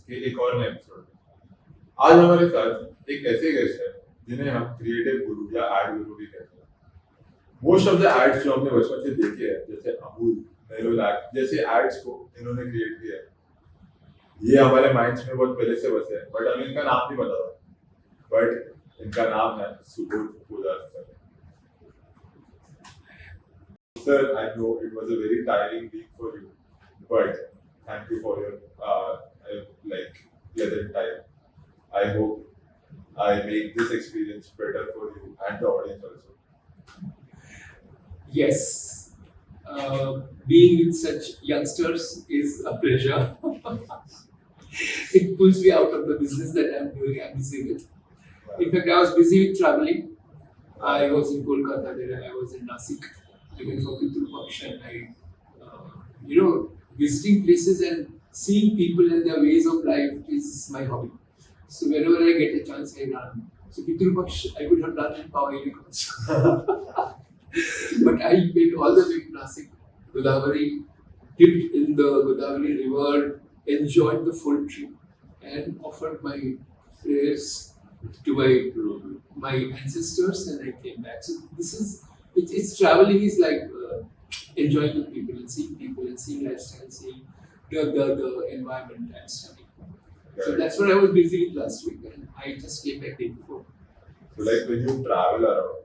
के एक और नए एपिसोड। आज हमारे साथ एक ऐसे गेस्ट है जिन्हें हम क्रिएटिव गुरु या एड गुरु भी कहते हैं। मोस्ट ऑफ द एड्स जो हमने बचपन से देखे हैं, जैसे अमूल, मेलोलैक जैसे एड्स को इन्होंने क्रिएट किया है। ये हमारे माइंड्स में बहुत पहले से बसे हैं, बट हमें इनका नाम नहीं पता था। बट इनका नाम है Subodh Poddar sir. Sir, I know it was a very tiring week for you, but thank you for your pleasant time. I hope I make this experience better for you and the audience also. Yes, being with such youngsters is a pleasure. It pulls me out of the business that I'm doing. I'm busy with. In fact, I was busy with traveling. I was in Kolkata, then I was in Nasik. I went for Pitru Paksha and visiting places and seeing people and their ways of life is my hobby. So whenever I get a chance, I run. So Pitru Paksha, I could have done in Powai because but I went all the way to Nasik, Godavari, dipped in the Godavari river, enjoyed the full trip, and offered my prayers to my ancestors, and I came back. So this is it's traveling is like enjoying with people and seeing lifestyle, seeing the environment and studying. So that's what I was busy with last week, and I just came back day before. So like when you travel around,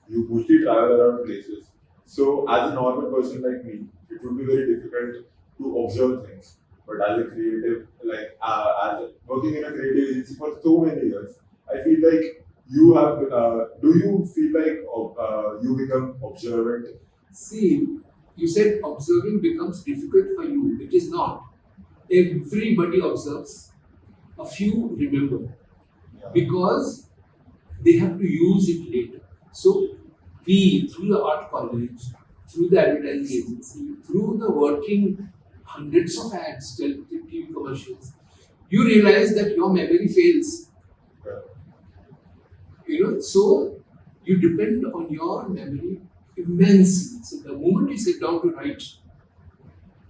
you mostly travel around places. So as a normal person like me, it would be very difficult to observe things. But as a creative, working in a creative agency for so many years, I feel like you have. Do you feel like you become observant? See, you said observing becomes difficult for you. It is not. Everybody observes. A few remember because they have to use it later. So we, through the art college, through the advertising agency, through the working hundreds of ads, TV commercials, you realize that your memory fails. So you depend on your memory immensely. So the moment you sit down to write,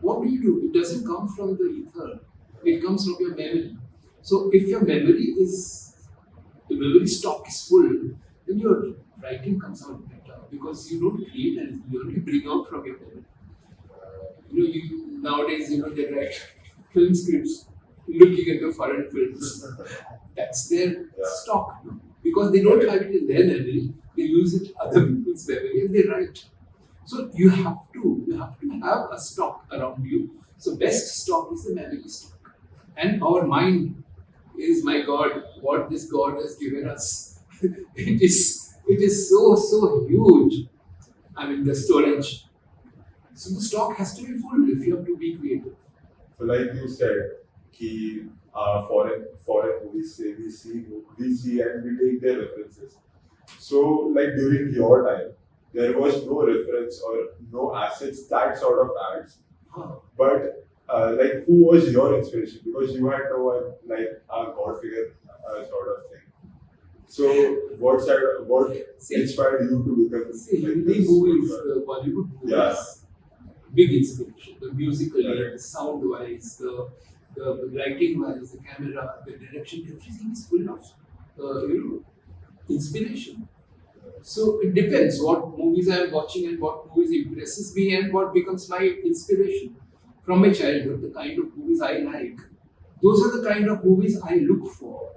what do? It doesn't come from the ether. It comes from your memory. So if your the memory stock is full, then your writing comes out better because you don't create anything. You only bring out from your memory. Nowadays, they write film scripts looking at the foreign films. That's their stock. Because they don't have it in their memory, they use it other people's memory and they write. So you have to have a stock around you. So best stock is the memory stock. And our mind is, my God, what this God has given us. It is so huge. I mean, the storage. So the stock has to be full if you have to be creative. So like you said, foreign movies say we see and we take their references. So like during your time, there was no reference or no assets that sort of ads. But who was your inspiration? Because you had no one like a god figure sort of thing. So what inspired you to become? Hindi movies, the Bollywood movies, big inspiration. The musical, the sound wise, the writing wise, the camera, the direction, everything is full of inspiration. So it depends what movies I am watching and what movies impresses me and what becomes my inspiration. From my childhood, the kind of movies I like, those are the kind of movies I look for.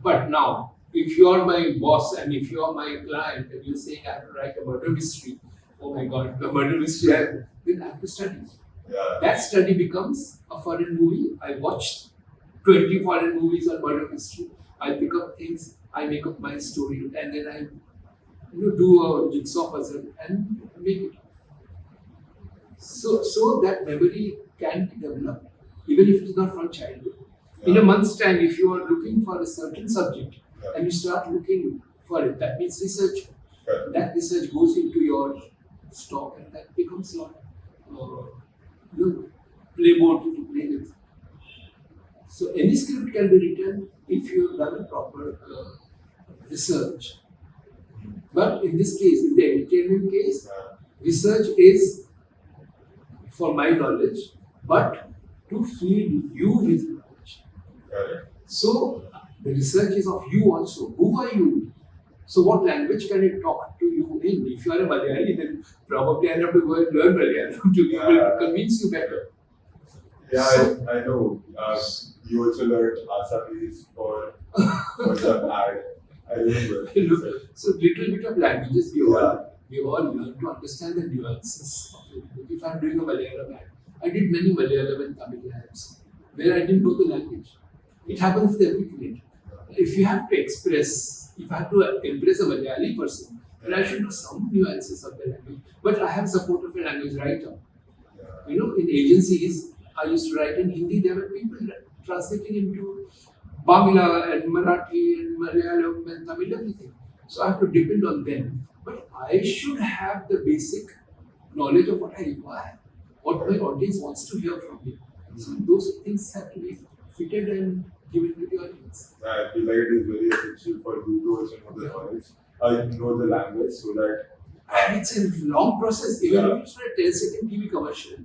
But now, if you are my boss and if you are my client and you're saying I have to write a murder mystery, oh my God, the murder mystery, then I have to study. That study becomes a foreign movie. I watched 20 foreign movies on murder mystery. I pick up things, I make up my story, and then I do a jigsaw puzzle and make it. So that memory can be developed, even if it is not from childhood. In a month's time, if you are looking for a certain subject and you start looking for it, that means research. That research goes into your stock and that becomes your playboard to play with. So any script can be written if you have done a proper research. But in this case, in the entertainment case, research is, for my knowledge, but to feed you with Correct. So the research is of you also. Who are you? So what language can it talk to you in? If you are a Malayali, then probably I'll have to go and learn Malayalam to be able to convince you better. Yeah, So- I know. You also learned Assamese for some ad. I remember. So little bit of languages we all learn to understand the nuances of it. If I'm doing a Malayalam ad, I did many Malayalam and Tamil ads where I didn't know the language. It happens with every creator. If you have to express, if I have to impress a Malayali person, then I should know some nuances of the language. But I have support of a language writer. You know, in agencies, I used to write in Hindi. There were people translating into Bangla and Marathi and Malayalam and Tamil, everything. So I have to depend on them. But I should have the basic knowledge of what I require, what my audience wants to hear from me. So those things have to be fitted and given to the audience. I feel like it is very essential for you to also know the knowledge, know the language, so that And it's a long process, even Yeah. if it's for a 10-second TV commercial,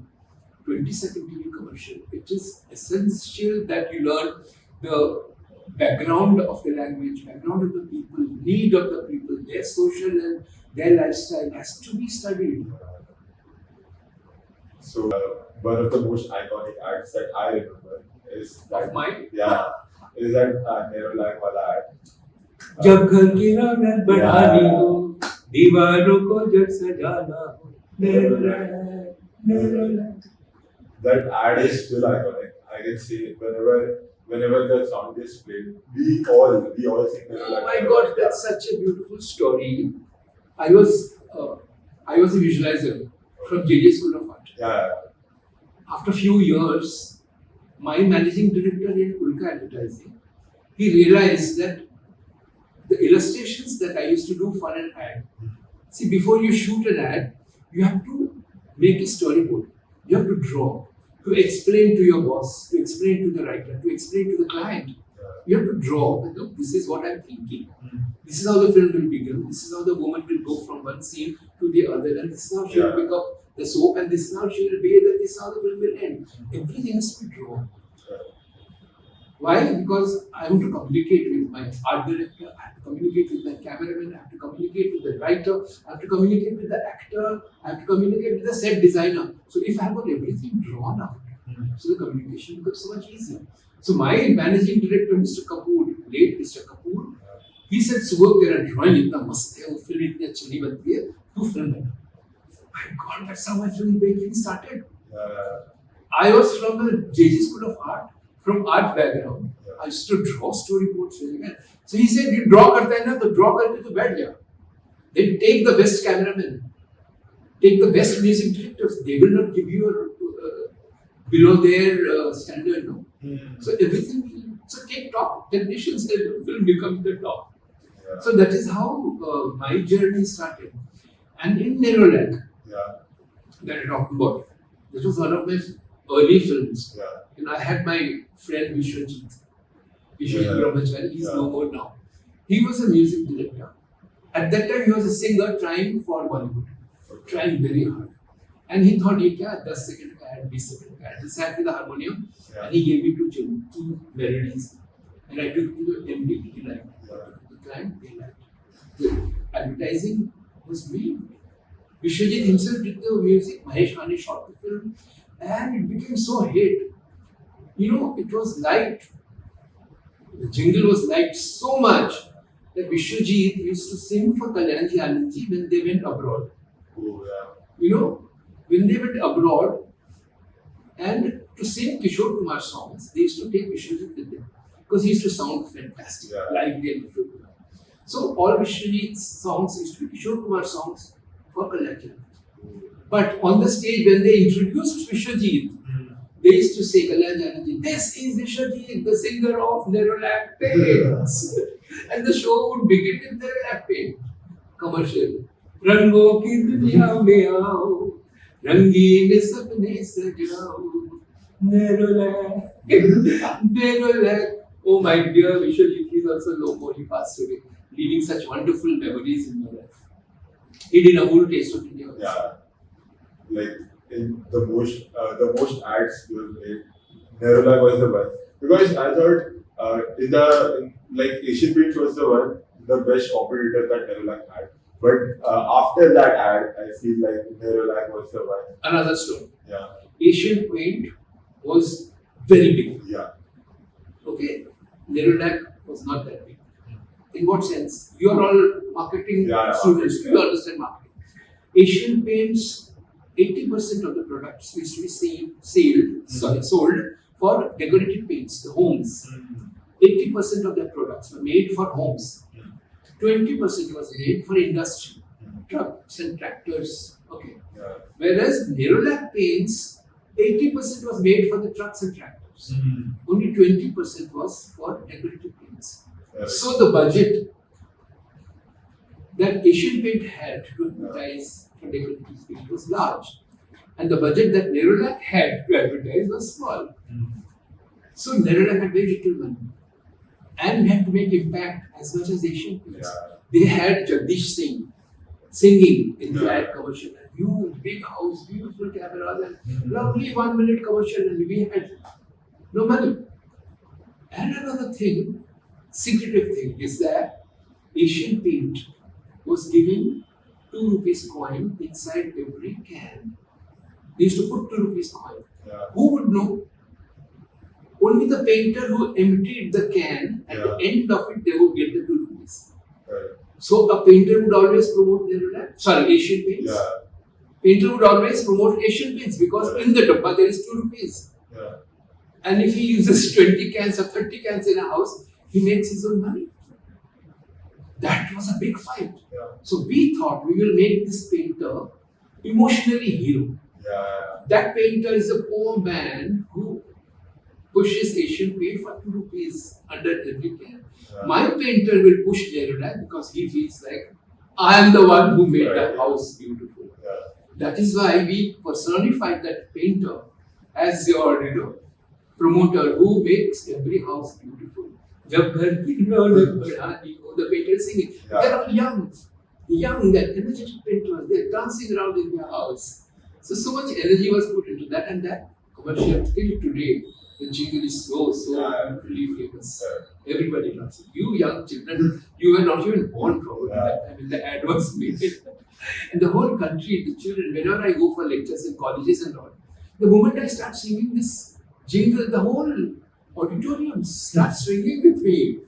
20-second TV commercial. It is essential that you learn the background of the language, background of the people, need of the people, their social and their lifestyle has to be studied. so one of the most iconic acts that I remember is that Of mine? is that Nerolag wala ad. जब घर की रौनक बढ़ानी हो दीवारों को जब सजाना हो That ad is still iconic. I can see whenever the song is played, we all sing Nerolag. Oh my God, that's such a beautiful story. I was a visualizer from JJ School of Art. Yeah. After a few years, my managing director in Ulka Advertising, he realized that the illustrations that I used to do for an ad, see, before you shoot an ad, you have to make a storyboard. You have to draw, to explain to your boss, to explain to the writer, to explain to the client. You have to draw, that, look, this is what I'm thinking. This is how the film will begin. This is how the woman will go from one scene to the other, and this is how she will pick up the soap, and this is how she will bathe, and this is how the film will end. Everything has to be drawn. Why? Because I want to communicate with my art director, I have to communicate with my cameraman, I have to communicate with the writer, I have to communicate with the actor, I have to communicate with the set designer. So if I have got everything drawn out, so the communication becomes so much easier. So my managing director, Mr. Kapoor, late Mr. Kapoor, he said, Subodh, तेरा drawing इतना मस्त है, वो film इतनी अच्छी नहीं बनती है, तू film बना. My God, that's how my film making started. I was from the JG School of Art, from art background. I used to draw storyboards very well. So he said, you draw करता है ना, तो draw करके तो बैठ जा. Then take the best cameraman, take the best music directors. They will not give you a below their standard, no. So everything. So take top technicians, then the film becomes the top. So that is how my journey started. And in Nerolag, that I talked about, this was one of my early films. And I had my friend Vishwajit Brahmachari, he's no more now. He was a music director. At that time, he was a singer trying for Bollywood, trying very hard. And he thought, ye kya, 10 second ka ad, 20 second ka ad. He sat with the harmonium and he gave me two melodies. And I took it to the MD, he liked it. The client, they liked it. The advertising was me. Vishwajit himself did the music, Mahesh Khane shot the film, and it became so hit. You know, it was liked. The jingle was liked so much that Vishwajit used to sing for Kalyanji Anandji when they went abroad. You know, when they went abroad and to sing Kishore Kumar songs, they used to take Vishwajit with them because he used to sound fantastic, lively and Kishore Kumar. So all Vishwajit's songs used to be Kishore Kumar songs for Kalyanji Anandji. But on the stage, when they introduced Vishwajit, they used to say, Kalyanji Anandji, this is Vishwajit, the singer of Nerolag Paints. And the show would begin with Nerolag Paint commercial. रंगों की दुनिया में आओ, रंगीन सपने सजाओ, Nerolag. Oh my dear Vishwajit, he's also no more, he passed away, leaving such wonderful memories in my life. He did a whole taste of India. Like in the most ads you have made, Nerolag was the one. Because I thought like Asian Paints was the best competitor that Nerolac had. But after that ad, I feel like Nerolac was the one. Another story. Yeah. Asian Paint was very big. Yeah. Okay, Nerolac was not that big. In what sense? You are all marketing students. You understand marketing. Asian Paints, 80% of the products used to be sold for decorative paints, the homes. 80% of their products were made for homes. 20% was made for industry, trucks and tractors. Okay. Yeah. Whereas Nerolac paints, 80% was made for the trucks and tractors. Only 20% was for decorative paints. So the budget that Asian Paint had to advertise for decorative paint was large, and the budget that Nerolac had to advertise was small. So Nerolac had very little money and had to make impact as much as Asian Paints. Yeah. They had Jagdish Singh singing in the ad commercial. Huge, big house, beautiful cameras, and lovely 1 minute commercial, and we had no money. And another thing, secretive thing, is that Asian Paint was giving 2 rupees coin inside every can. They used to put 2 rupees coin. Yeah. Who would know? Only the painter who emptied the can, at the end of it, they would get the 2 rupees. Right. So a painter would always promote Asian Paints. Yeah. Painter would always promote Asian Paints because in the dabba there is 2 rupees. Yeah. And if he uses 20 cans or 30 cans in a house, he makes his own money. That was a big fight. Yeah. So we thought we will make this painter emotionally hero. Yeah. That painter is a poor man who pushes Asian Paint for 2 rupees under every can. Yeah. My painter will push Nerolac because he feels like I am the one who made the house beautiful. Yeah. That is why we personified that painter as your promoter who makes every house beautiful. जब घर की रौनक The painter is singing. Yeah. They're all young, that energetic painters. They're dancing around in their house. So much energy was put into that, and that commercial till today, the jingle is so really famous. Yeah. Everybody loves it. You young children, you were not even born probably that time when the ad was made. And the whole country, the children, whenever I go for lectures in colleges and all, the moment I start singing this jingle, the whole auditorium starts swinging with me.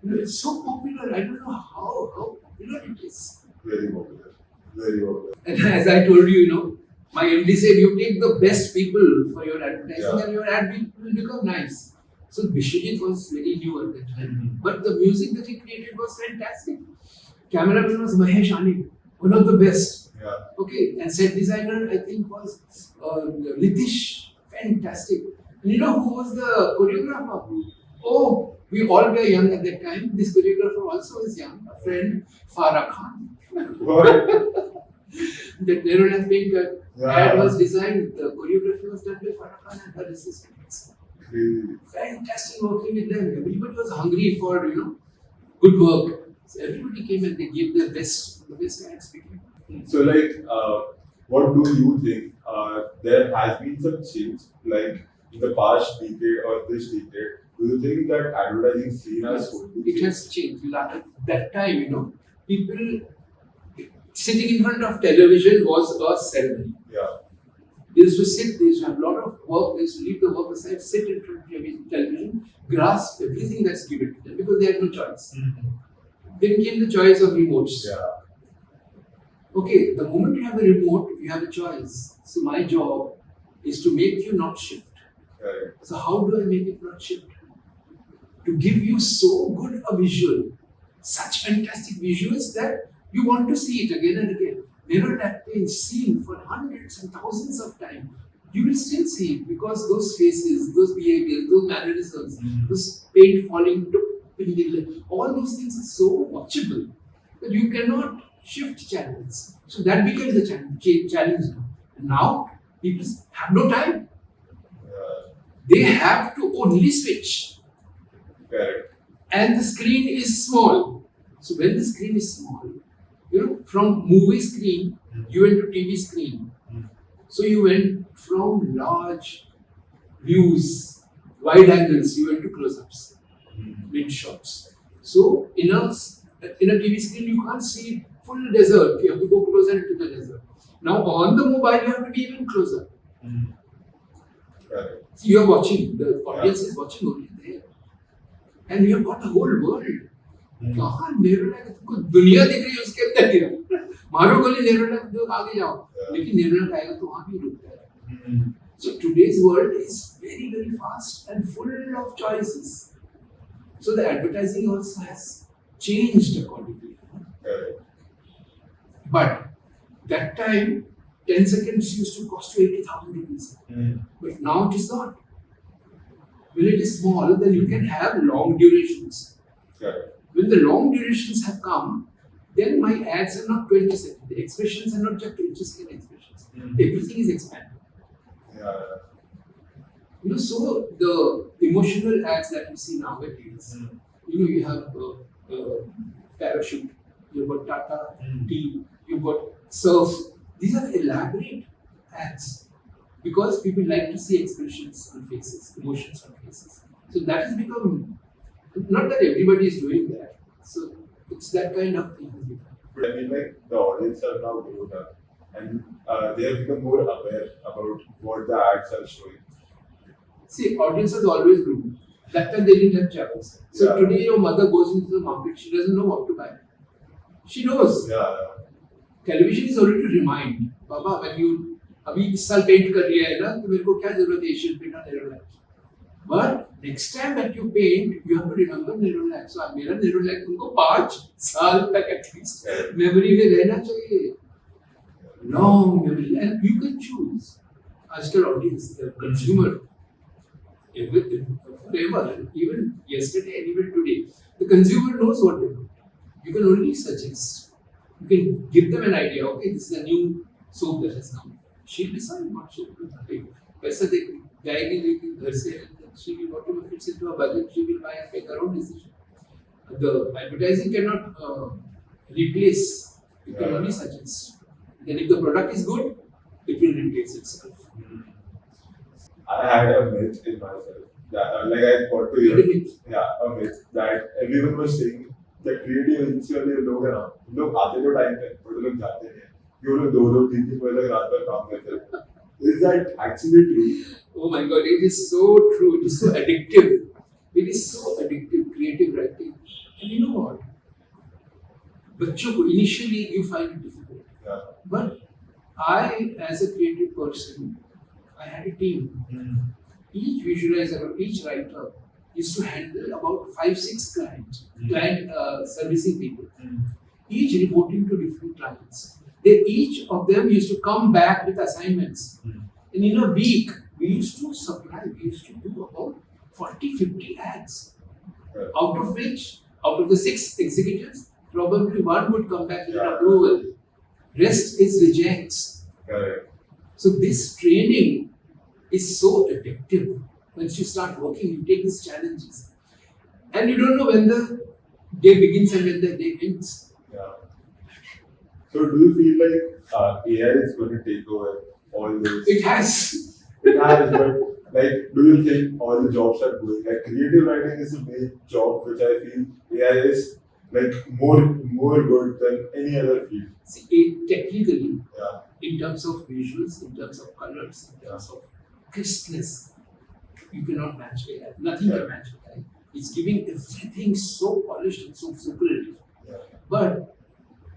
It's so popular. I don't know how popular it is. Very popular. Very popular. And as I told you, my MD said you take the best people for your advertising and your ad will become nice. So Vishwajit was very new at that time. But the music that he created was fantastic. Cameraman was Mahesh Anil, one of the best. Yeah. Okay, and set designer I think was Litish, fantastic. And who was the choreographer? Oh, we all were young at that time. This choreographer also was young, a friend, Farah Khan. What? The Nerolac Paint Yeah. ad was designed, the choreography was done by Farah Khan and her assistants. Crazy. Fantastic working with them. Everybody was hungry for, good work. So everybody came and they gave their best, the best ads became. So, what do you think? There has been some change, like in the past decade or this decade. Do you think that advertising scene has It has changed. At that time, people sitting in front of television was a ceremony. Yeah. They used to sit, they used to have a lot of work, they used to leave the work aside, sit in front of television, grasp everything that's given to them because they had no choice. Then came the choice of remotes. Yeah. Okay, the moment you have a remote, you have a choice. So my job is to make you not shift. Right. So how do I make it not shift? To give you so good a visual, such fantastic visuals that you want to see it again and again. Never that paint seen for hundreds and thousands of times. You will still see it because those faces, those behaviors, those mannerisms, those paint falling, all those things are so watchable that you cannot shift channels. So that became the challenge now. And now people have no time. Yeah. They have to only switch. Correct. And the screen is small. So when the screen is small, from movie screen, you went to TV screen. So you went from large views, wide angles, you went to close-ups. mid shots. So in a TV screen you can't see full desert. You have to go closer into the desert. Now on the mobile you have to be even closer. Correct. So you are watching. The audience is watching only there, and you have got the whole world. कहाँ नेरोलैक तुमको दुनिया दिख रही है उसके अंदर ही मारो गोली नेरोलैक दो आगे जाओ लेकिन नेरोलैक आएगा तो वहाँ भी रुकता है. So today's world is very very fast and full of choices. So the advertising also has changed accordingly. Correct. But that time 10 seconds used to cost you 80,000 rupees. But now it is not. When it is small, then you can have long durations. Correct. When the long durations have come, then my ads are not 20 seconds. The expressions are not just 20 second expressions. Everything is expanded. Yeah. You know, so the emotional ads that you see nowadays, you know, you have parachute, you've got Tata tea, you've got surf. These are elaborate ads because people like to see expressions on faces, emotions on faces. So that has become, not that everybody is doing that. So it's that kind of thing. But I mean, like, the audience are now grown up and they have become more aware about what the ads are showing. See, audiences always grew. That time they didn't have channels. So today your mother goes into the market, she doesn't know what to buy. She knows. Yeah. Television is only to remind. Baba, when you अभी इस साल paint कर लिया है ना तो मेरे को क्या जरूरत है एशियन पेंट और Nerolac. But next time that you paint, you have to remember Nerolac. So मेरा नेरोलैक तुमको 5 साल तक at least memory में रहना चाहिए. Long memory, and you can choose. Askal audience, the consumer, forever, even yesterday and even today, the consumer knows what they want. You can only suggest. You can give them an idea. Okay, this is a new soap that has come. She'll decide what soap to take. पैसा देगी, जाएगी लेकिन घर से, she will whatever fits into her budget, she will buy and make her own decision. The advertising cannot replace. You can only suggest. Then if the product is good, it will replace itself. I had a myth in myself that, like, I got to hear, a myth that everyone was saying that creative agency वाले लोग हैं ना, लोग आते तो time पे, but लोग जाते नहीं हैं. ये लोग 2-2, 3-3 बजे तक रात भर काम करते हैं. Is that actually true? Oh my God, it is so true. It is so addictive. It is so addictive, creative writing. And you know what? बच्चों को initially you find it difficult. Yeah. But I, as a creative person, I had a team. Each visualizer or each writer used to handle about 5-6 clients, client servicing people, each reporting to different clients. Each of them used to come back with assignments. And in a week, we used to do about 40-50 ads. Out of which, out of the 6 executives, probably one would come back with an approval. Rest is rejects. Correct. So this training is so addictive. Once you start working, you take these challenges. And you don't know when the day begins and when the day ends. Yeah. So do you feel like AI is going to take over all those? It has. It has, but like, do you think all the jobs are going? Like, creative writing is the main job which I feel AI is like more good than any other field. See, technically, Yeah. in terms of visuals, in terms of colors, in terms of crispness, you cannot match AI. Nothing can match AI. It's giving everything so polished and so superlative. Yeah. But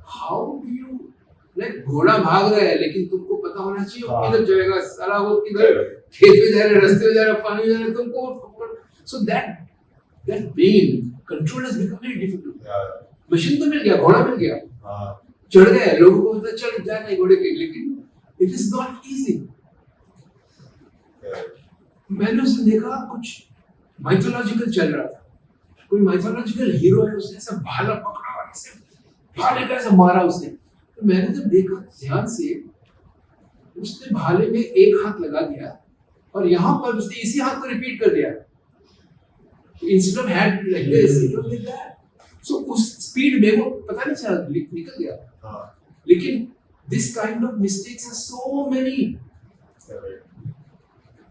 how do you, like, घोड़ा भाग रहा है लेकिन तुमको पता होना चाहिए वो किधर जाएगा, साला वो किधर खेत में जा रहा है, रास्ते में जा रहा है, पानी में जा रहा है, तुमको. So that pain control has become very difficult. Yeah. Machine तो मिल गया, घोड़ा मिल गया, हाँ. चढ़ गए, लोगों को पता चल जाना है घोड़े पे, लेकिन it is not easy. Yeah. मैंने उसे देखा कुछ माइथोलॉजिकल चल रहा था, कोई माइथोलॉजिकल हीरो है, उसने ऐसा भाला पकड़ा और ऐसे भाले का ऐसा मारा उसने. तो मैंने जब देखा ध्यान से, उसने भाले में एक हाथ लगा दिया और यहाँ पर उसने इसी हाथ को रिपीट कर दिया. Instead of hand like this, it was like that. So उस स्पीड में वो पता नहीं चला, निकल गया. हाँ. लेकिन this kind of mistakes are so many. Correct.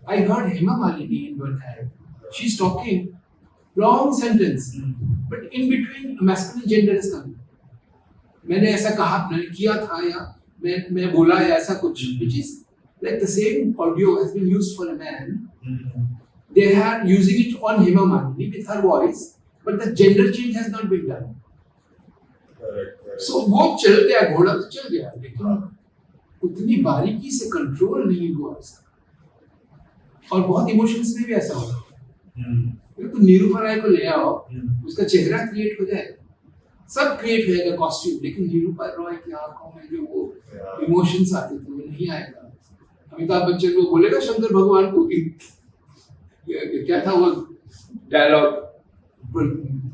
I heard Hema Malini in one ad. She's talking Wrong sentence. But in between, masculine gender is coming. मैंने ऐसा कहा, मैंने किया था, या मैं बोला है ऐसा कुछ, which is like the same audio has been used for a man. They are using it on Hema Malini with her voice, but the gender change has not been done. Correct. So वो चल गया, घोड़ा तो चल गया, लेकिन उतनी बारीकी से कंट्रोल नहीं हुआ इसका. और बहुत इमोशंस में भी ऐसा हो रहा है. तो निरूपा राय को ले आओ, उसका चेहरा क्रिएट हो जाएगा, सब क्रिएट हो जाएगा कॉस्ट्यूम, लेकिन निरूपा रॉय की आंखों में जो वो इमोशंस आते थे वो नहीं आएगा. अमिताभ बच्चन को बोलेगा शंकर भगवान को कि क्या था वो डायलॉग,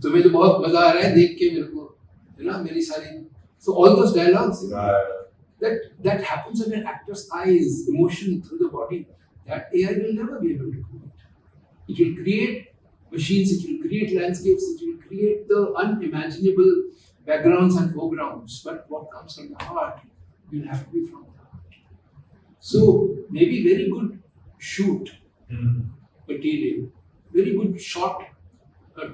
तुम्हें तो बहुत मजा आ रहा है देख के मेरे को, है ना, मेरी सारी. So all those dialogues, that happens when an actor's eyes, emotion through the body, that AI will never be able to do it. It will create machines, it will create landscapes, it will create the unimaginable backgrounds and foregrounds. But what comes from the heart will have to be from the heart. So maybe very good shoot material, very good shot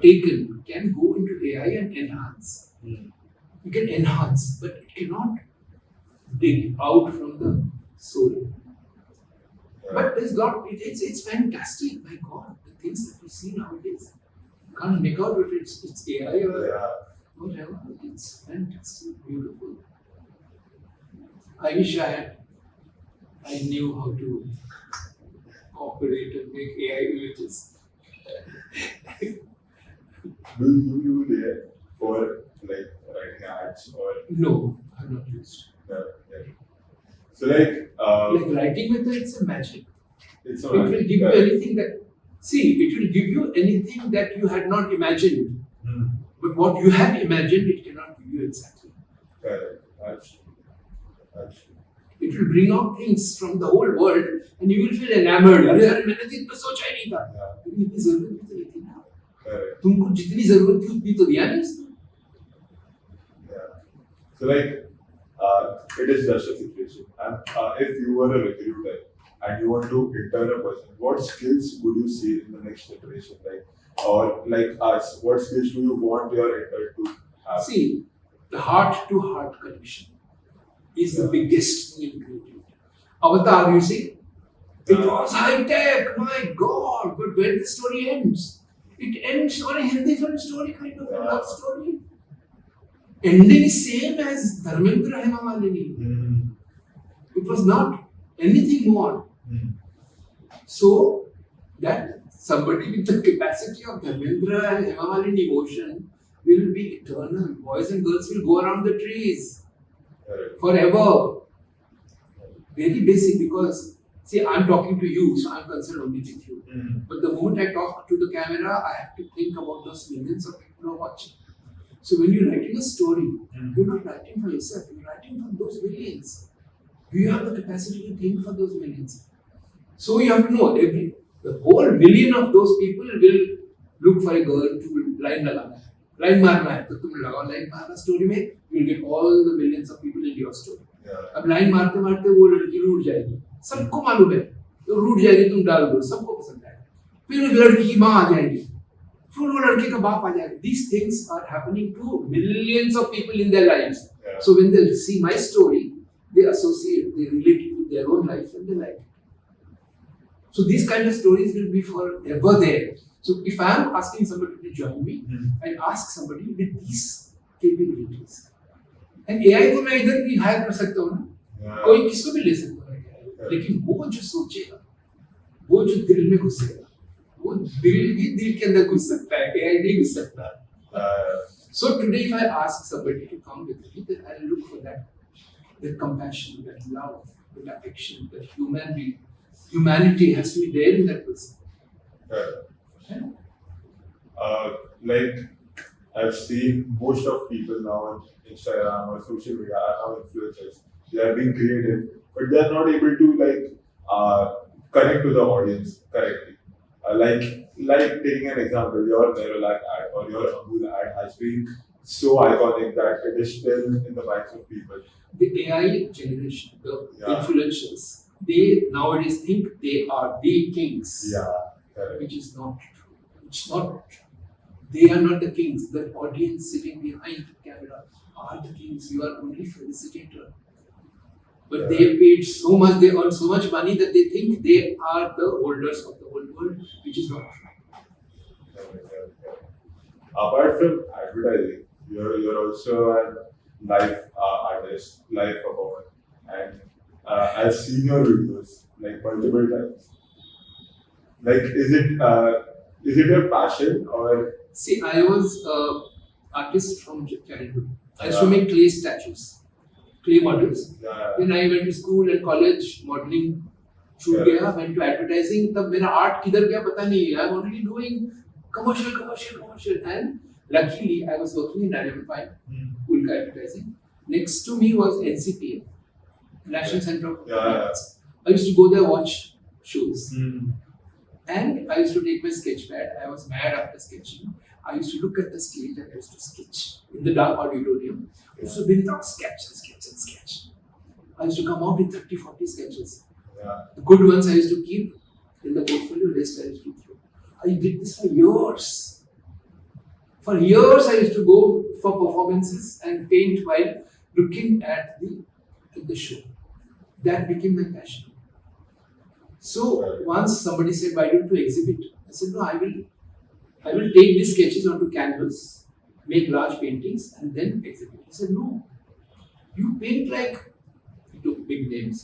taken can go into AI and enhance. You can enhance, but it cannot dig out from the soul. But there's lot. It's fantastic. My God, the things that we see nowadays, you can't make out whether it's AI or whatever. It's fantastic, beautiful. I wish I knew how to operate and make AI images. Do you use AI for like writing ads or? No, I've not used. Yeah. So like writing with it's a magic. It's It will give you anything that. See, it will give you anything that you had not imagined. But what you had imagined, it cannot give you exactly. Correct. Absolutely. It will bring out things from the whole world, and you will feel enamored. अरे यार मैंने तो इतना सोचा ही नहीं था. लेकिन इतनी जरूरत भी तो नहीं थी ना. Correct. तुमको जितनी जरूरत थी उतनी तो दिया नहीं इसने. Yeah. So it is just a situation. And if you were a recruiter and you want to intern a person, what skills would you see in the next generation? Like us, what skills do you want your intern to have? See, the heart-to-heart connection is the biggest thing in creativity. Avatar, you see, it was high-tech, my God, but where the story ends? It ends on a Hindi film story, kind of a love story. Ending is same as Dharmendra Hema Malini. It was not anything more. So that somebody with the capacity of Dharmendra and Hema Malini emotion will be eternal. Boys and girls will go around the trees forever. Very basic, because see, I'm talking to you, so I'm concerned only with you. But the moment I talk to the camera, I have to think about those millions of people who are watching. So when you're writing a story, you're not writing for yourself, you're writing for those millions. You have the capacity to think for those millions. So you have to know the whole million of those people will look for a girl to line लगाना है, line मारना है, तो तुम लगाओ line मारना story में, you'll get all the millions of people in your story. अब line मारते मारते वो लड़की रूठ जाएगी, सबको मालूम है, तो रूठ जाएगी, तुम डाल दो, सबको पसंद आएगा. फिर उस लड़की की माँ आ जाएगी, फिर वो लड़के का बाप आ जाएगा. These things are happening to millions of people in their lives. So when they see my story, they associate, they relate it with their own life and they like it. So these kind of stories will be forever there. So if I am asking somebody to join me, I ask somebody with these capabilities. And AI को मैं इधर भी higher कर सकता हूँ ना, कोई किसको भी ले सकता है, लेकिन वो जो सोचेगा, वो जो दिल में घुसेगा, वो दिल भी दिल के अंदर घुस सकता है, AI नहीं घुस सकता. So today if I ask somebody to come with me, then I'll look for that compassion, that love, that affection, that humanity has to be there in that person. Like I've seen most of people now on Instagram or social media are now influencers. They are being creative, but they are not able to connect to the audience correctly. Like taking an example, your Nerolac ad or your Amul ad has been so iconic that it is still in the minds of people. The AI generation, the influencers, they nowadays think they are the kings, Yeah, correct. which is not true. It's not true. They are not the kings. The audience sitting behind the camera are the kings. You are only felicitator. But they have paid so much, they earn so much money that they think they are the holders of the whole world, which is not true. Apart from advertising, you're also a live artist, live performer, and I've seen your videos like multiple times. Like, is it your passion or? See, I was an artist from childhood. I used to make clay statues, clay models. Then I went to school and college, modeling छूट गया, went to advertising. तब मेरा art किधर गया पता नहीं. I'm already doing commercial, and luckily I was working in Dynamite, Ulka Advertising. Next to me was NCPA, National Center of Performance. I used to go there watch shows. And I used to take my sketch pad. I was mad after sketching. I used to look at the stage and I used to sketch in the dark auditorium. I used to build out sketch. I used to come out with 30, 40 sketches. The good ones I used to keep in the portfolio, the rest I used to throw. I did this for years. For years I used to go for performances and paint while looking at the show. That became my passion. So once somebody said, "Why don't you exhibit?" I said, "No, I will take these sketches onto canvas, make large paintings, and then exhibit." He said, "No, you paint like," he took big names.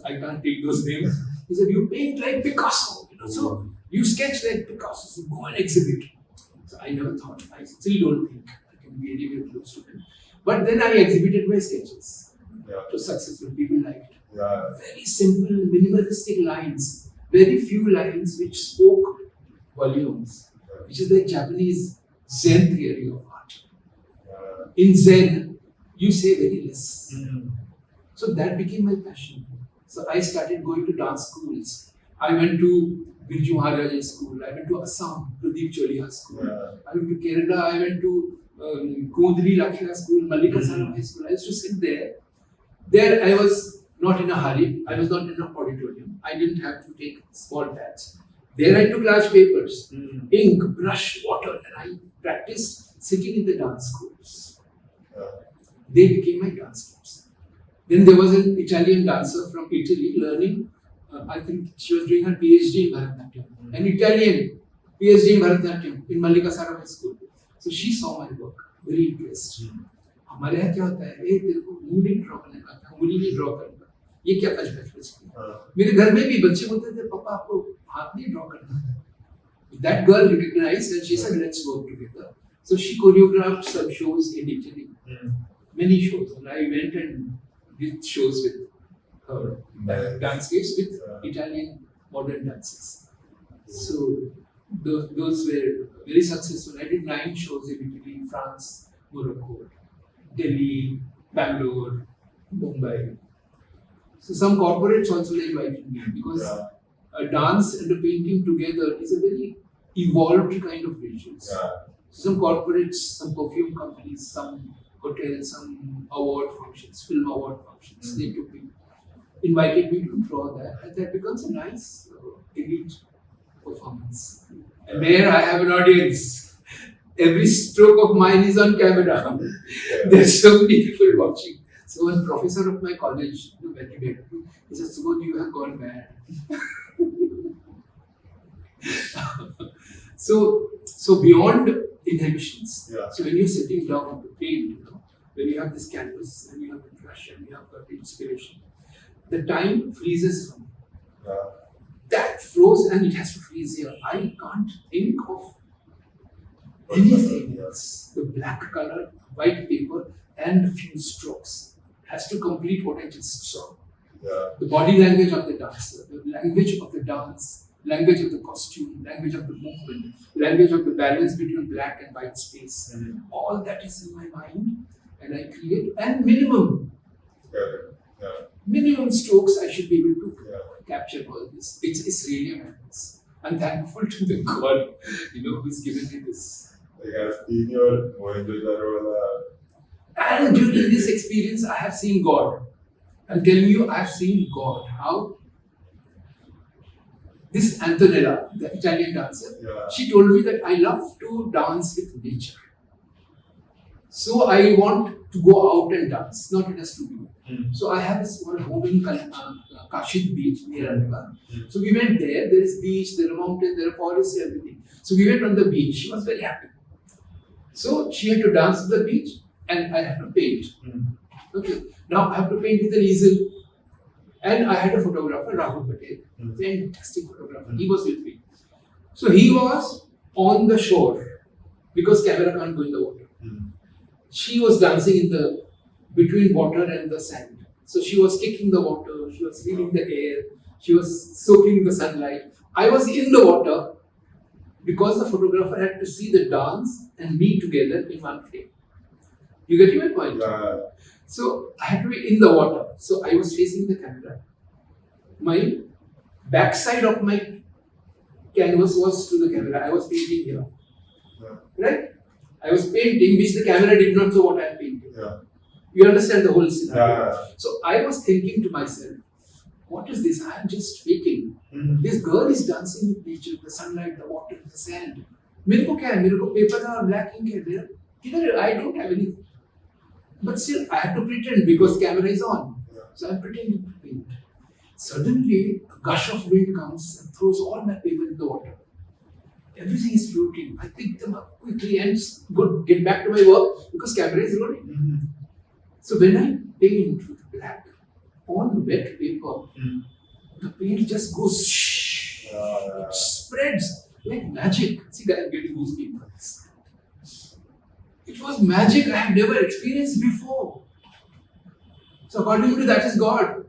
I can't take those names. He said, "You paint like Picasso, so you sketch like Picasso, so go and exhibit." So I never thought. I still don't think I can be anywhere close to him. But then I exhibited my sketches. It was successful. People liked it. Very simple, minimalistic lines. Very few lines which spoke volumes. Which is like Japanese Zen theory of art. In Zen, you say very less. So that became my passion. So I started going to dance schools. I went to Birju Maharaja school. I went to Assam, Pradeep Choliha school. I went to Kerala. I went to Kundri Lakhia school, Mallika Saram High school. I used to sit there. There I was not in a hurry. I was not in an auditorium. I didn't have to take small pads. There I took large papers, ink, brush, water, and I practiced sitting in the dance schools. They became my dance schools. Then there was an Italian dancer from Italy learning. I think she was doing her PhD in Bharatanatyam. An Italian PhD in Bharatanatyam in Mallika Saram High School. So she saw my work, very impressed. हमारे यहाँ क्या होता है, तेरे को mood ही draw करने का, उंगली नहीं ड्रॉ करना, ये क्या कच मेरे घर में भी बच्चे बोलते थे, पापा आपको हाथ नहीं ड्रॉ करना. That girl recognized and she said, "Let's work together." So she choreographed some shows in Italy, many shows, and I went and did shows with her, dance case with Italian modern dances. So those were very successful. I did 9 shows in Italy, France, Morocco, Delhi, Bangalore, Mumbai. So some corporates also invited me because a dance and a painting together is a very evolved kind of rituals. So some corporates, some perfume companies, some hotels, some award functions, film award functions, they took me, invited me to draw that, and that becomes a nice elite performance. And there I have an audience. Every stroke of mine is on camera. There's so many people watching. So one professor of my college, when he met me, he said, "Subodh, you have gone mad." So beyond inhibitions. So when you're sitting down to paint, when you have this canvas and you have the brush and you have the inspiration, the time freezes from you. That froze and it has to freeze here. I can't think of anything else. The black color, white paper, and a few strokes has to complete what I just saw. The body language of the dancer, the language of the dance, language of the costume, language of the movement, language of the balance between black and white space. All that is in my mind, and I create. And minimum strokes I should be able to capture all this. It's really a madness. I'm thankful to the God, who's given me this. Like I've seen your Mohenjo-daro. And during this experience, I have seen God. I'm telling you, I have seen God. How? this Antonella, the Italian dancer, Yeah. she told me that I love to dance with nature. So I want to go out and dance, not in a studio. So I have this one home in Kashid beach near Aligarh. So we went there. There is beach, there are mountains, there are forests, everything. So we went on the beach. She was very happy. So she had to dance at the beach, and I had to paint. Okay. Now I have to paint with an easel, and I had a photographer, Rahul Patel, fantastic photographer. He was with me. So he was on the shore because camera can't go in the water. She was dancing in the between water and the sand. So she was kicking the water, she was feeling the air, she was soaking the sunlight. I was in the water because the photographer had to see the dance and me together in one frame. You get my point? Yeah. So I had to be in the water. So I was facing the camera. My backside of my canvas was to the camera. I was painting here. Right? I was painting, which the camera did not know what I am painting. Yeah. You understand the whole scenario. Yeah. So I was thinking to myself, what is this? I am just faking. This girl is dancing with nature, the sunlight, the water, the sand. मेरे को क्या है? मेरे को paper और black ink है मेरा. किधर? I don't have anything. But still, I have to pretend because camera is on. So I'm pretending to paint. Suddenly, a gush of wind comes and throws all my paper in the water. Everything is floating. I pick them up quickly and get back to my work because camera is rolling. So when I paint with black on wet paper, the paint just goes shh. It spreads like magic. See that I'm getting goosebumps. It was magic I have never experienced before. So according to that is God.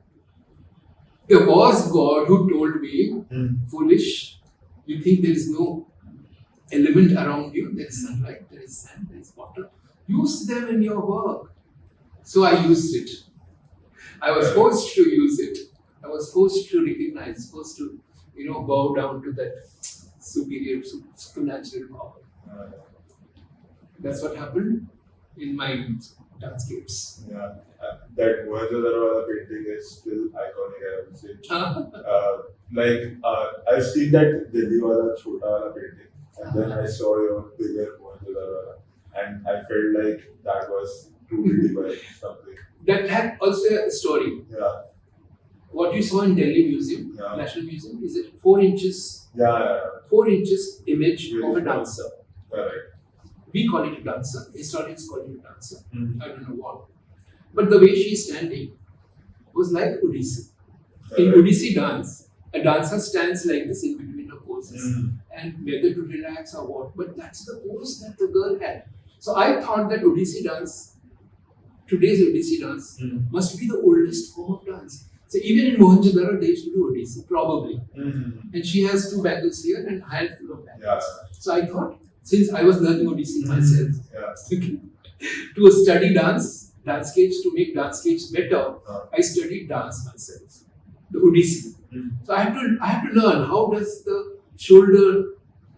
There was God who told me, foolish, you think there is no element around you, there is sunlight, there is sand, there is water. Use them in your work. So I used it. I was forced to use it. I was forced to recognize, forced to, bow down to that superior, supernatural power. That's what happened in my dancescapes. Yeah. That Mohenjo-daro painting is still iconic, I would say. I've seen that Delhi wala chota wala painting, and then I saw your bigger Mohenjo-daro, and I felt like that was truly divine something. That had also a story. Yeah. What you saw in Delhi Museum, National Museum, is it 4 inches? Yeah. 4 inches image Really of a dancer. Correct. We call it a dancer. Historians call it a dancer. I don't know what. But the way she is standing was like Odissi. In Odissi dance, a dancer stands like this in between her poses. And whether to relax or what, but that's the pose that the girl had. So I thought that Odissi dance, today's Odissi dance, must be the oldest form of dance. So even in Mohenjo-daro, they used to do Odissi, probably. And she has 2 bangles here and handful of bangles. Yeah. So I thought, since I was learning Odissi myself, to study dancescapes, to make dancescapes better, I studied dance myself, the Odissi. So I have to learn how does the shoulder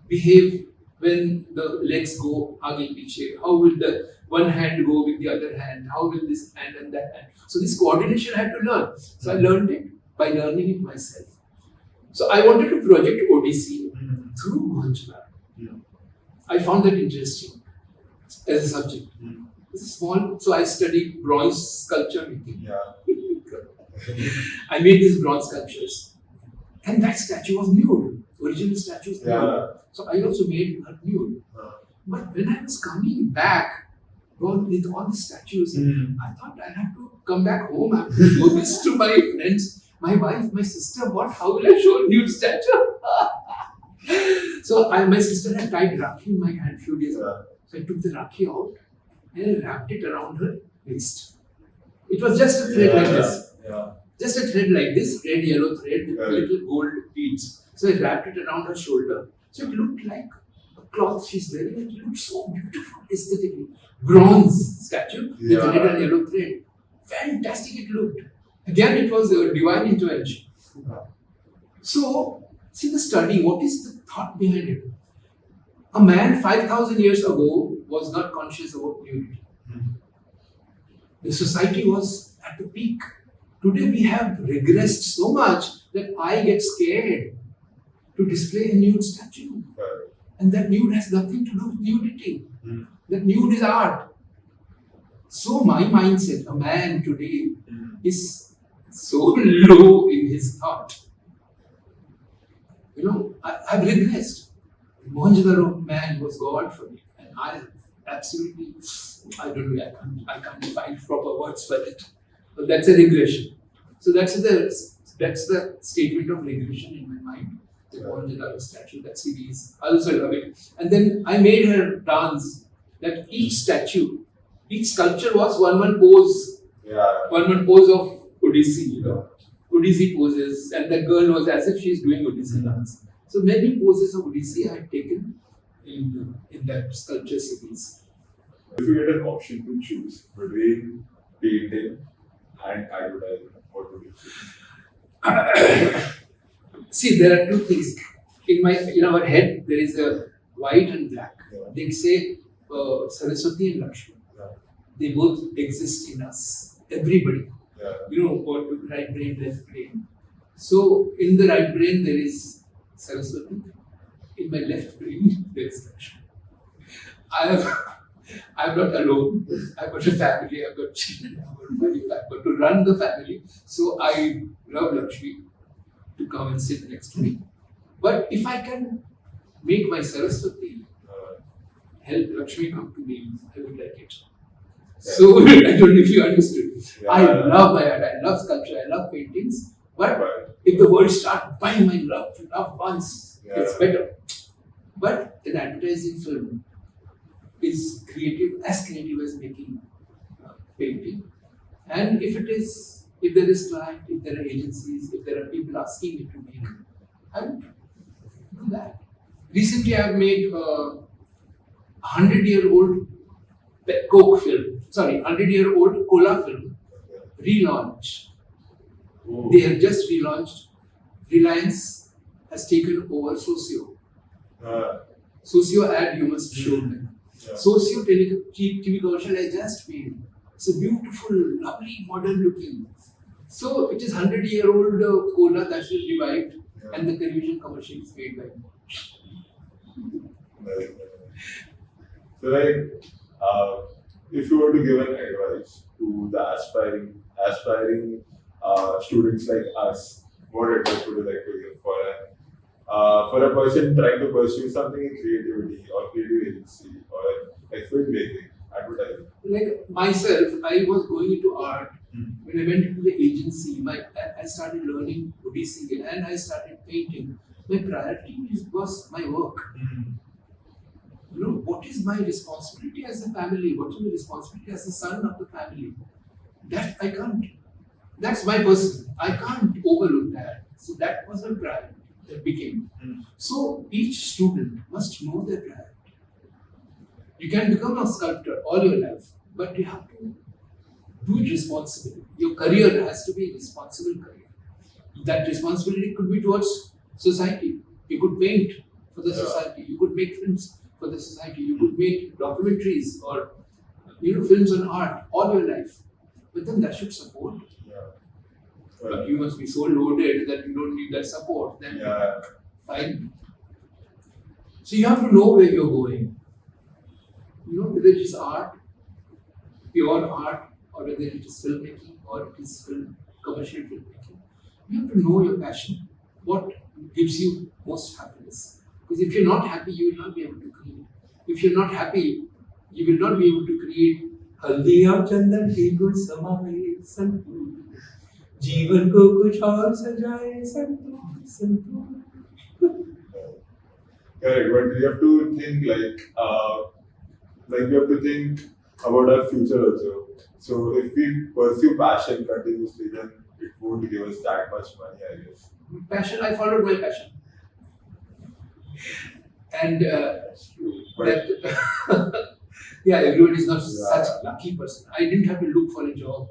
behave when the legs go aage piche. How will the one hand go with the other hand? How will this hand and that hand? So this coordination I had to learn. So I learned it by learning it myself. So I wanted to project Odissi through Mohenjo-daro. I found that interesting as a subject. This is small, so I studied bronze sculpture making. Yeah. I made these bronze sculptures, and that statue was nude. Original statue is nude. So I also made her nude. But when I was coming back with all the statues, I thought I have to come back home. I have to show this to my friends, my wife, my sister. How will I show a nude statue? So my sister had tied Rakhi in my hand few days ago. So I took the Rakhi out and I wrapped it around her waist. It was just a thread like this. Just a thread like this, red yellow thread with little gold beads. So I wrapped it around her shoulder. So it looked like a cloth she's wearing. It looked so beautiful aesthetically. Bronze statue with red and yellow thread. Fantastic it looked. Again, it was a divine intervention. So, see the study, what is the thought behind it? A man 5,000 years ago was not conscious about nudity. The society was at the peak. Today we have regressed so much that I get scared. to display a nude statue. Correct. And that nude has nothing to do with nudity. Mm. That nude is art. So my mindset, a man today, is so low in his thought. I've regressed. Mohenjo-daro man was God for me, and I absolutely, I don't know, I can't find proper words for it. But that's a regression. So that's the statement of regression in my mind. The Mohenjo-daro statue, that series, I also love it. And then I made her dance. That each statue, each sculpture was one pose. Yeah. One pose of Odissi, Odissi poses, and the girl was as if she's doing Odissi dance. So many poses of Odissi I had taken in that sculpture series. If you get an option to choose between painting and advertising, what would you choose? See, there are two things. In our head, there is a white and black. Yeah. They say Saraswati and Lakshmi. Yeah. They both exist in us. Everybody. Yeah. What right brain, left brain. So in the right brain there is Saraswati. In my left brain there is Lakshmi. I'm not alone. I've got a family. I've got children. I've got to run the family. So I love Lakshmi to come and sit next to me. But if I can make my Saraswati help Lakshmi come to me, I would like it. So I don't know if you understood. Yeah. I love my art, I love sculpture, I love paintings. But if the world start buying my love once, it's better. But an advertising film is as creative as making painting. And if there is client, if there are agencies, if there are people asking me to make, I would do that. Recently I have made a 100-year-old Coke film, 100-year-old cola film, relaunch. Oh. They have just relaunched. Reliance has taken over Socio. Socio ad you must show them. Yeah. Socio TV commercial I just made. It's a beautiful, lovely, modern looking. So it is 100-year-old cola that is revived, and the television commercial is made by me. So if you were to give an advice to the aspiring students like us, what advice would you like to give for a person trying to pursue something in creativity or creative agency or like filmmaking, advertising? Like myself, I was going into art. When I went into the agency, I started learning Odissi and I started painting. My priority was my work. What is my responsibility as a family? What is my responsibility as the son of the family? That I can't. That's my person. I can't overlook that. So that was my priority that became. So each student must know their priority. You can become a sculptor all your life, but you have to do it responsibly. Your career has to be a responsible career. That responsibility could be towards society. You could paint for the society. You could make films for the society. You could make documentaries or films on art all your life. But then that should support. But you must be so loaded that you don't need that support. Then fine. So you have to know where you're going. Whether it is art, pure art, or whether it is filmmaking or it is commercial filmmaking. You have to know your passion. What gives you most happiness? Because if you're not happy, you will not be able to create. If you're not happy, you will not be able to create. हल्दी और चंदन की गुल समाए संतूर जीवन को कुछ और सजाए santoor santoor. Correct, but we have to think we have to think about our future also. So if we pursue passion continuously, then it won't give us that much money, I guess. Passion, I followed my passion. And everyone is not such a lucky person. I didn't have to look for a job.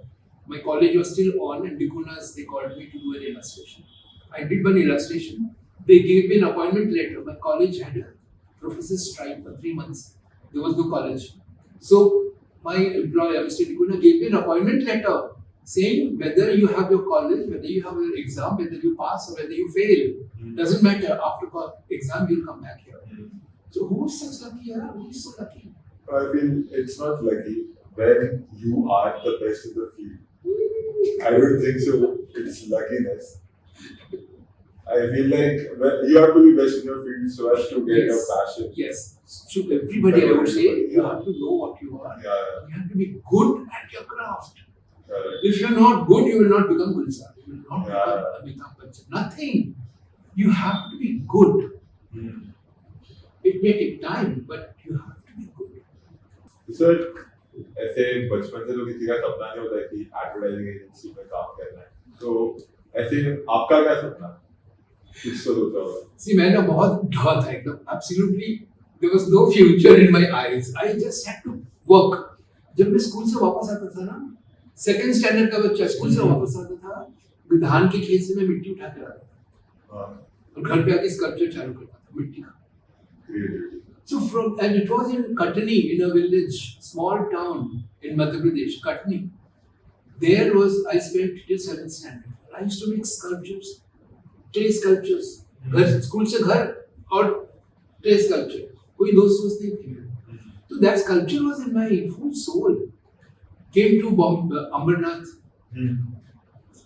My college was still on, and Dikunas, they called me to do an illustration. I did one illustration. They gave me an appointment letter. My college had a professor's strike for 3 months. There was no college. So my employer, Mr. Dikuna, gave me an appointment letter Saying whether you have your college, whether you have your exam, whether you pass or whether you fail, doesn't matter. After exam, you'll come back here. So who's such lucky? Yeah? Who is so lucky? I feel it's not lucky when you are the best in the field. I don't think so. It's luckiness. I feel like you have to be best in your field so as to get your passion. Yes. So everybody, I would say, you have to know what you are. Yeah. You have to be good at your craft. Correct. If you're not good, you will not become Gulzar. You will not Yeah. become Amitabh Bachchan. Nothing. You have to be good. It may take time, but you have to be good. Sir ऐसे बचपन से तो किसी का सपना नहीं होता है कि एडवर्टाइजिंग एजेंसी में काम करना है तो ऐसे आपका क्या सपना कुछ तो होता होगा See, मैं ना बहुत ढवा था एकदम. Absolutely, there was no future in my eyes. I just had to work. जब मैं स्कूल से वापस आता था ना, सेकंड स्टैंडर्ड का बच्चा स्कूल से वापस आता था, धान के खेत से मैं मिट्टी उठा के लाता था और घर पे आके स्कल्पचर चालू करता था मिट्टी का. Creativity So and it was in Katni, in a village, small town in Madhya Pradesh, Katni. There was I spent till 7th standard. I used to make sculptures, clay sculptures. घर school से घर और clay sculpture. कोई दोस्त नहीं थे मेरे. So that sculpture was in my full soul. Came to Ambernath,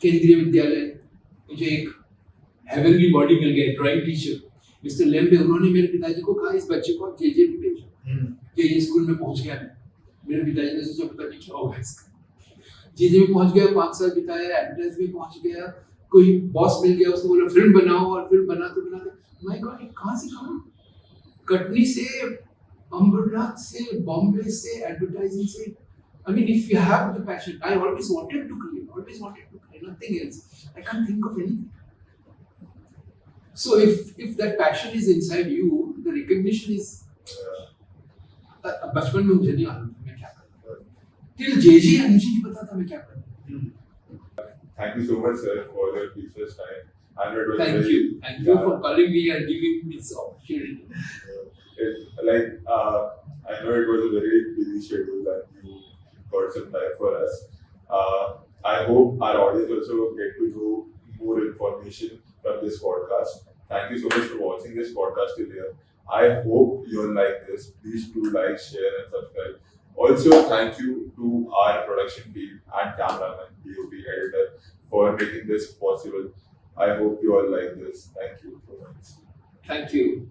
केंद्रीय विद्यालय. मुझे एक heavenly body मिल गया, drawing teacher. मिस्टर लेम्बे, उन्होंने मेरे पिताजी को कहा इस बच्चे को आप जे में भेजो. जे स्कूल में पहुंच गया मैं. मेरे पिताजी ने सोचा पता नहीं क्या होगा इसका. जे में पहुंच गया, 5 साल बिताया, एडवर्टाइज में पहुंच गया, कोई बॉस मिल गया, उसको बोला फिल्म बनाओ और फिल्म बनाते बनाते माय गॉड, कहाँ से कहाँ, कटनी से, अमरनाथ से, बॉम्बे से, एडवर्टाइजिंग से. I mean, if you have the passion, I always wanted to create, nothing else. I can't think of anything. So if that passion is inside you, the recognition is. बचपन में मुझे नहीं मालूम था मैं क्या करता. Till JJ मुझे नहीं पता था मैं क्या करता. Thank you so much, sir, for your precious time. I know it was Thank very, you. Thank you for calling me and giving me this opportunity. I know it was a very busy schedule that you got some time for us. I hope our audience also get to know more information from this podcast. Thank you so much for watching this podcast till here. I hope you'll like this. Please do like, share, and subscribe. Also, thank you to our production team and cameraman, DOP editor, for making this possible. I hope you all like this. Thank you so much. Thank you.